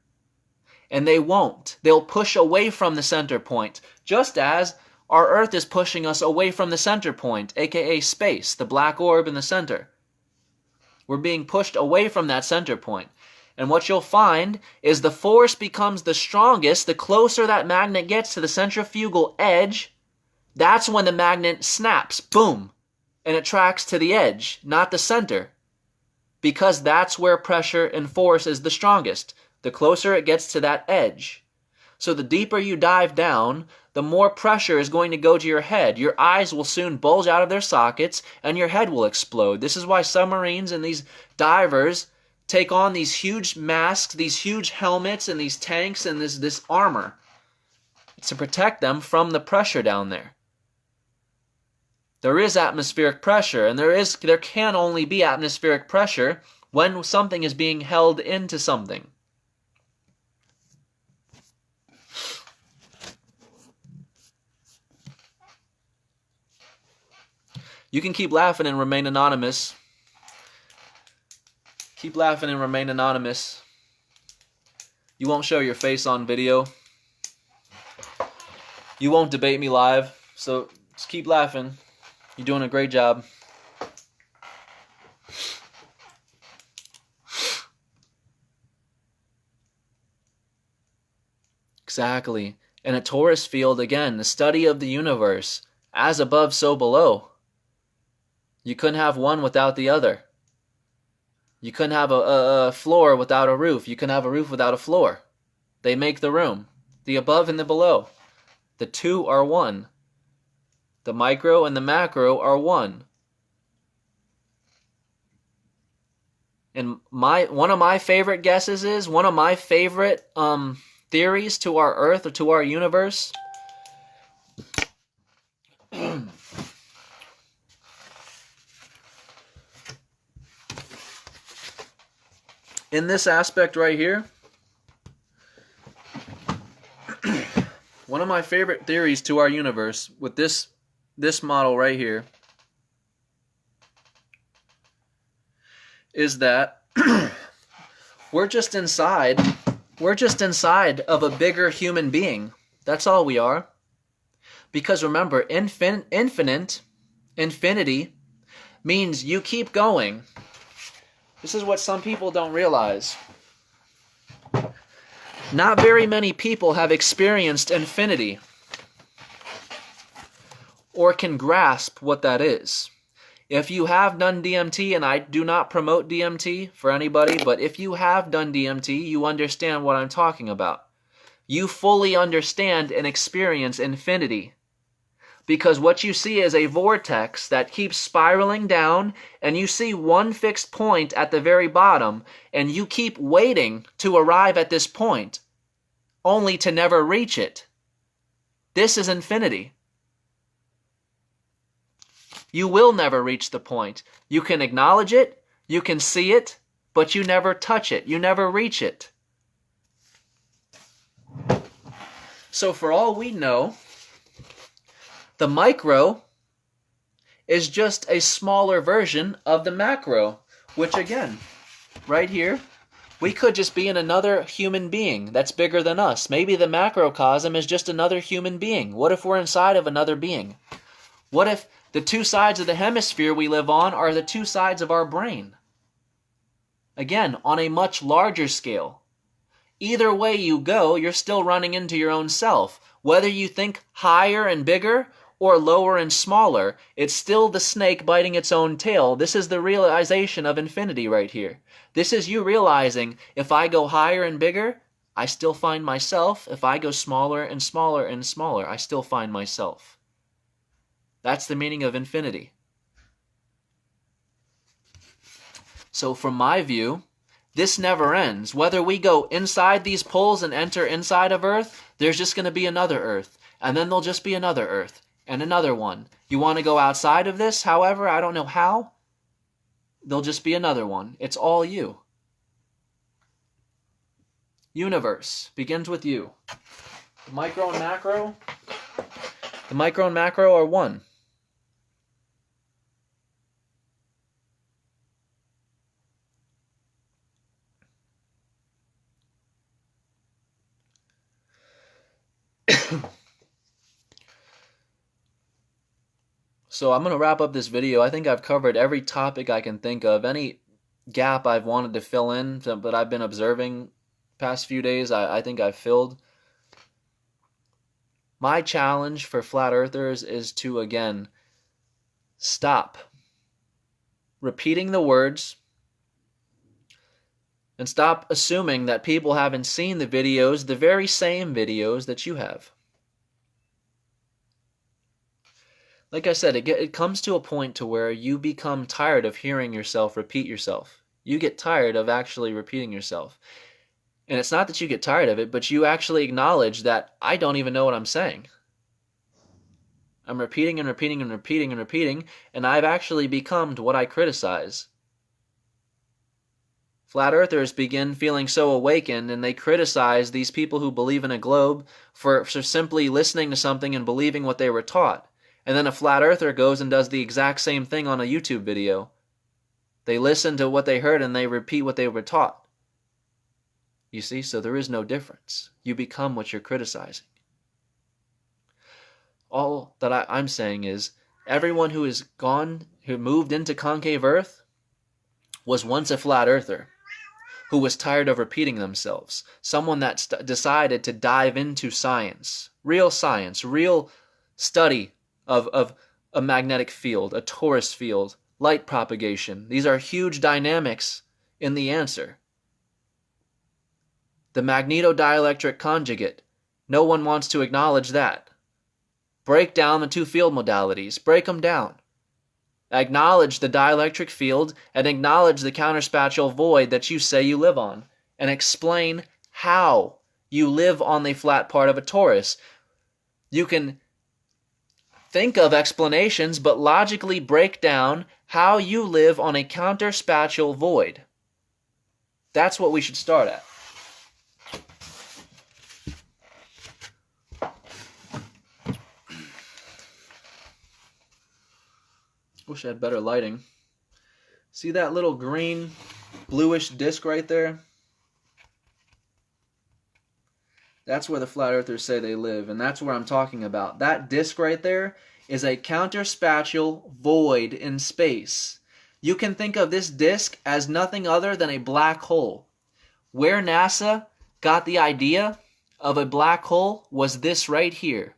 And they won't. They'll push away from the center point, just as our Earth is pushing us away from the center point, aka space, the black orb in the center. We're being pushed away from that center point. And what you'll find is the force becomes the strongest the closer that magnet gets to the centrifugal edge. That's when the magnet snaps, boom, and attracts to the edge, not the center. Because that's where pressure and force is the strongest, the closer it gets to that edge. So the deeper you dive down, the more pressure is going to go to your head. Your eyes will soon bulge out of their sockets, and your head will explode. This is why submarines and these divers take on these huge masks, these huge helmets, and these tanks, and this armor to protect them from the pressure down there. There is atmospheric pressure, and there can only be atmospheric pressure when something is being held into something. You can keep laughing and remain anonymous. Keep laughing and remain anonymous. You won't show your face on video. You won't debate me live, so just keep laughing. You're doing a great job. Exactly. And a torus field, again, the study of the universe, as above, so below. You couldn't have one without the other. You couldn't have a floor without a roof. You couldn't have a roof without a floor. They make the room. The above and the below. The two are one. The micro and the macro are one. And one of my favorite guesses is, one of my favorite theories to our Earth or to our universe, in this aspect right here, one of my favorite theories to our universe with this this model right here is that we're just inside of a bigger human being. That's all we are. Because remember, infinity means you keep going. This is what some people don't realize. Not very many people have experienced infinity or can grasp what that is. If you have done DMT, and I do not promote DMT for anybody, but if you have done DMT, you understand what I'm talking about. You fully understand and experience infinity. Because what you see is a vortex that keeps spiraling down, and you see one fixed point at the very bottom, and you keep waiting to arrive at this point, only to never reach it. This is infinity. You will never reach the point. You can acknowledge it, you can see it, but you never touch it. You never reach it. So for all we know, the micro is just a smaller version of the macro, which again, right here, we could just be in another human being that's bigger than us. Maybe the macrocosm is just another human being. What if we're inside of another being? What if the two sides of the hemisphere we live on are the two sides of our brain? Again, on a much larger scale. Either way you go, you're still running into your own self. Whether you think higher and bigger or lower and smaller, it's still the snake biting its own tail. This is the realization of infinity right here. This is you realizing, if I go higher and bigger, I still find myself. If I go smaller and smaller and smaller, I still find myself. That's the meaning of infinity. So from my view, this never ends. Whether we go inside these poles and enter inside of Earth, there's just going to be another Earth. And then there'll just be another Earth. And another one. You want to go outside of this, however, I don't know how. There'll just be another one. It's all you. Universe begins with you. The micro and macro. The micro and macro are one. So I'm going to wrap up this video. I think I've covered every topic I can think of. Any gap I've wanted to fill in, but I've been observing past few days, I think I've filled. My challenge for flat earthers is to, again, stop repeating the words and stop assuming that people haven't seen the videos, the very same videos that you have. Like I said, it comes to a point to where you become tired of hearing yourself repeat yourself. You get tired of actually repeating yourself. And it's not that you get tired of it, but you actually acknowledge that I don't even know what I'm saying. I'm repeating and repeating and repeating and repeating, and I've actually become what I criticize. Flat earthers begin feeling so awakened, and they criticize these people who believe in a globe for simply listening to something and believing what they were taught. And then a flat earther goes and does the exact same thing on a YouTube video. They listen to what they heard and they repeat what they were taught. You see, so there is no difference. You become what you're criticizing. All that I'm saying is, everyone who moved into concave earth was once a flat earther who was tired of repeating themselves. Someone that decided to dive into science, real study of a magnetic field, a Taurus field, light propagation. These are huge dynamics in the answer. The magnetodielectric conjugate. No one wants to acknowledge that. Break down the two field modalities. Break them down. Acknowledge the dielectric field and acknowledge the counterspatial void that you say you live on. And explain how you live on the flat part of a torus. You can think of explanations, but logically break down how you live on a counterspatial void. That's what we should start at. Wish I had better lighting. See that little green, bluish disc right there? That's where the flat earthers say they live, and that's where I'm talking about. That disc right there is a counterspatial void in space. You can think of this disc as nothing other than a black hole. Where NASA got the idea of a black hole was this right here.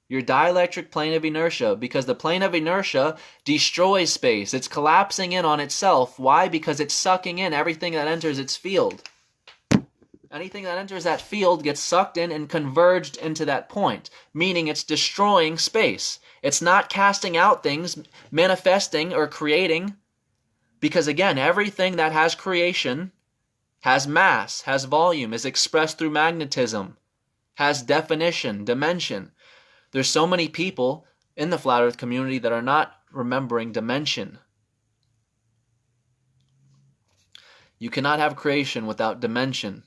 Your dielectric plane of inertia, because the plane of inertia destroys space. It's collapsing in on itself. Why? Because it's sucking in everything that enters its field. Anything that enters that field gets sucked in and converged into that point, meaning it's destroying space. It's not casting out things, manifesting or creating, because again, everything that has creation has mass, has volume, is expressed through magnetism, has definition, dimension. There's so many people in the flat earth community that are not remembering dimension. You cannot have creation without dimension.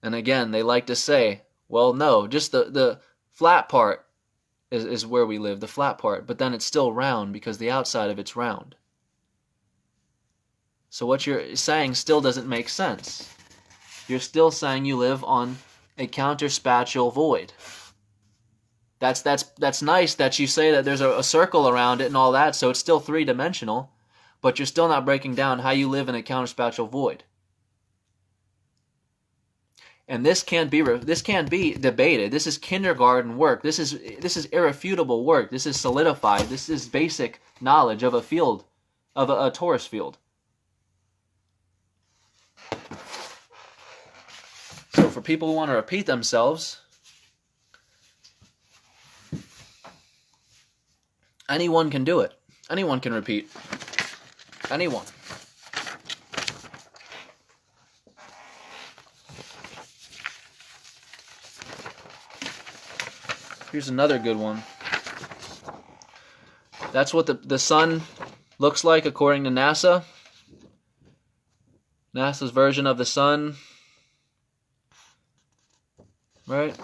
And again, they like to say, well, no, just the flat part is where we live, the flat part. But then it's still round because the outside of it's round. So what you're saying still doesn't make sense. You're still saying you live on a counterspatial void. That's nice that you say that there's a circle around it and all that, so it's still three-dimensional. But you're still not breaking down how you live in a counterspatial void. And this can't be debated. This is kindergarten work. This is irrefutable work. This is solidified. This is basic knowledge of a field, of a torus field. So for people who want to repeat themselves, anyone can do it. Anyone can repeat. Anyone. Here's another good one. That's what the sun looks like according to NASA. NASA's version of the sun. Right?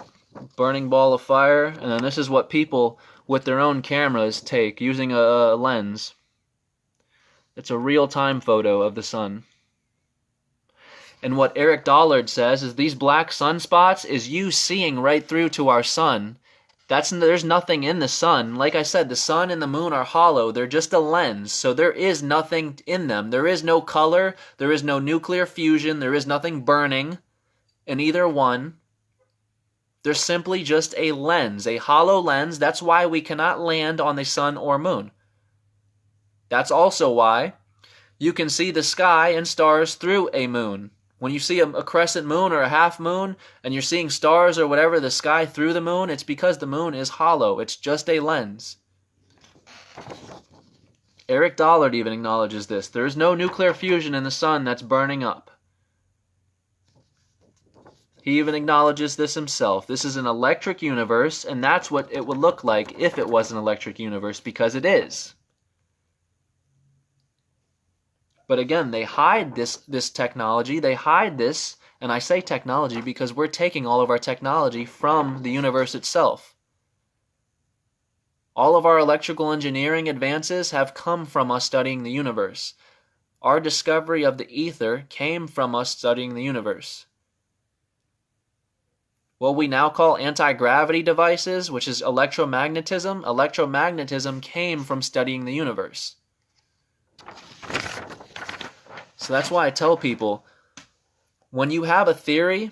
Burning ball of fire. And then this is what people with their own cameras take using a lens. It's a real-time photo of the sun. And what Eric Dollard says is these black sunspots is you seeing right through to our sun. There's nothing in the sun. Like I said, the sun and the moon are hollow. They're just a lens. So there is nothing in them. There is no color. There is no nuclear fusion. There is nothing burning in either one. They're simply just a lens, a hollow lens. That's why we cannot land on the sun or moon. That's also why you can see the sky and stars through a moon. When you see a crescent moon or a half moon and you're seeing stars or whatever, the sky through the moon, it's because the moon is hollow. It's just a lens. Eric Dollard even acknowledges this. There is no nuclear fusion in the sun that's burning up. He even acknowledges this himself. This is an electric universe, and that's what it would look like if it was an electric universe, because it is. But again, they hide this technology. They hide this, and I say technology because we're taking all of our technology from the universe itself. All of our electrical engineering advances have come from us studying the universe. Our discovery of the ether came from us studying the universe. What we now call anti-gravity devices, which is electromagnetism, electromagnetism came from studying the universe. So that's why I tell people, when you have a theory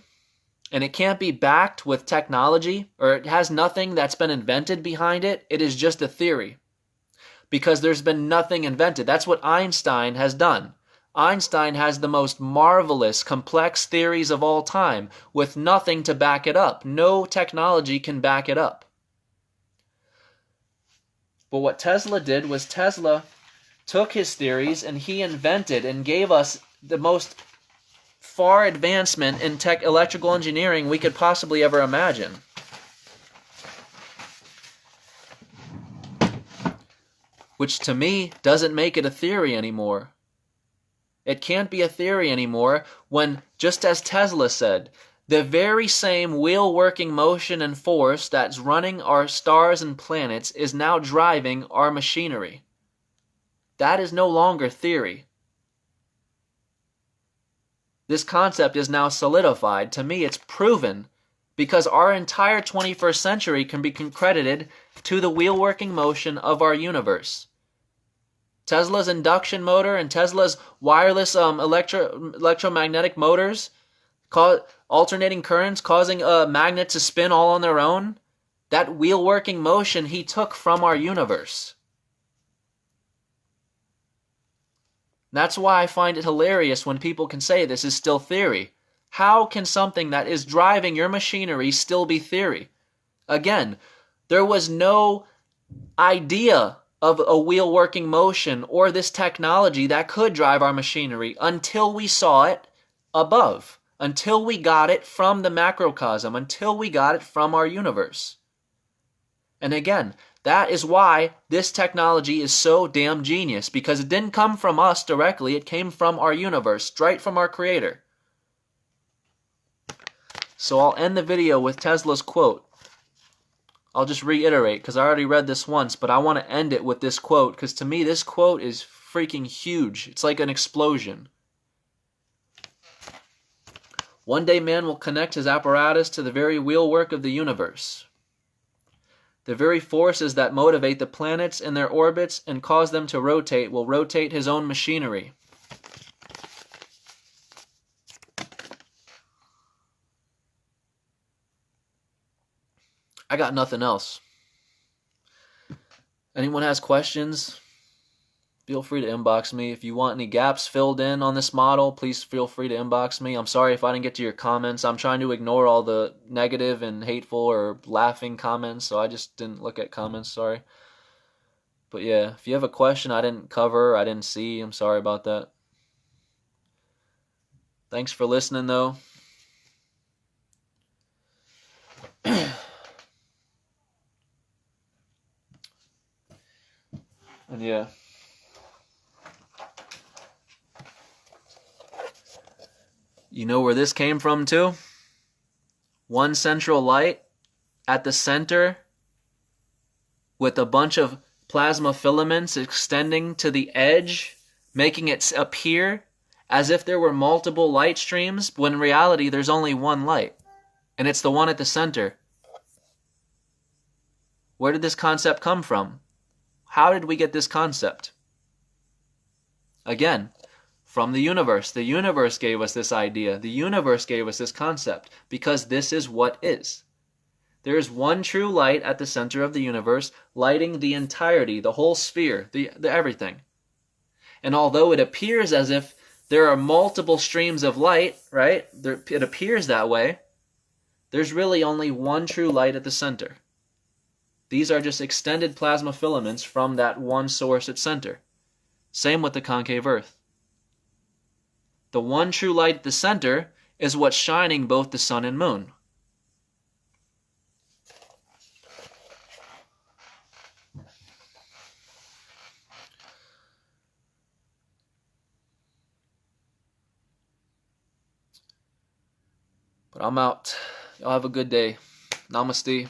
and it can't be backed with technology, or it has nothing that's been invented behind it, it is just a theory. Because there's been nothing invented. That's what Einstein has done. Einstein has the most marvelous, complex theories of all time with nothing to back it up. No technology can back it up. But what Tesla did was Tesla took his theories and he invented and gave us the most far advancement in electrical engineering we could possibly ever imagine. Which to me doesn't make it a theory anymore. It can't be a theory anymore when, just as Tesla said, the very same wheel-working motion and force that's running our stars and planets is now driving our machinery. That is no longer theory. This concept is now solidified. To me, it's proven, because our entire 21st century can be credited to the wheel-working motion of our universe. Tesla's induction motor and Tesla's wireless electromagnetic motors, alternating currents causing a magnet to spin all on their own, that wheel-working motion he took from our universe. That's why I find it hilarious when people can say this is still theory. How can something that is driving your machinery still be theory? Again, there was no idea of a wheel-working motion or this technology that could drive our machinery until we saw it above, until we got it from the macrocosm, until we got it from our universe. And again, that is why this technology is so damn genius, because it didn't come from us directly, it came from our universe, straight from our Creator. So I'll end the video with Tesla's quote. I'll just reiterate, because I already read this once, but I want to end it with this quote, because to me this quote is freaking huge. It's like an explosion. One day man will connect his apparatus to the very wheelwork of the universe. The very forces that motivate the planets in their orbits and cause them to rotate will rotate his own machinery. I got nothing else. Anyone has questions, feel free to inbox me. If you want any gaps filled in on this model, please feel free to inbox me. I'm sorry if I didn't get to your comments. I'm trying to ignore all the negative and hateful or laughing comments, so I just didn't look at comments, sorry. But yeah, if you have a question I didn't cover, I didn't see, I'm sorry about that. Thanks for listening, though. And yeah. You know where this came from too? One central light at the center with a bunch of plasma filaments extending to the edge, making it appear as if there were multiple light streams, when in reality there's only one light, and it's the one at the center. Where did this concept come from? How did we get this concept? Again, from the universe. The universe gave us this idea. The universe gave us this concept, because this is what is. There is one true light at the center of the universe, lighting the entirety, the whole sphere, the everything. And although it appears as if there are multiple streams of light, right? It appears that way. There's really only one true light at the center. These are just extended plasma filaments from that one source at center. Same with the concave Earth. The one true light at the center is what's shining both the sun and moon. But I'm out. Y'all have a good day. Namaste.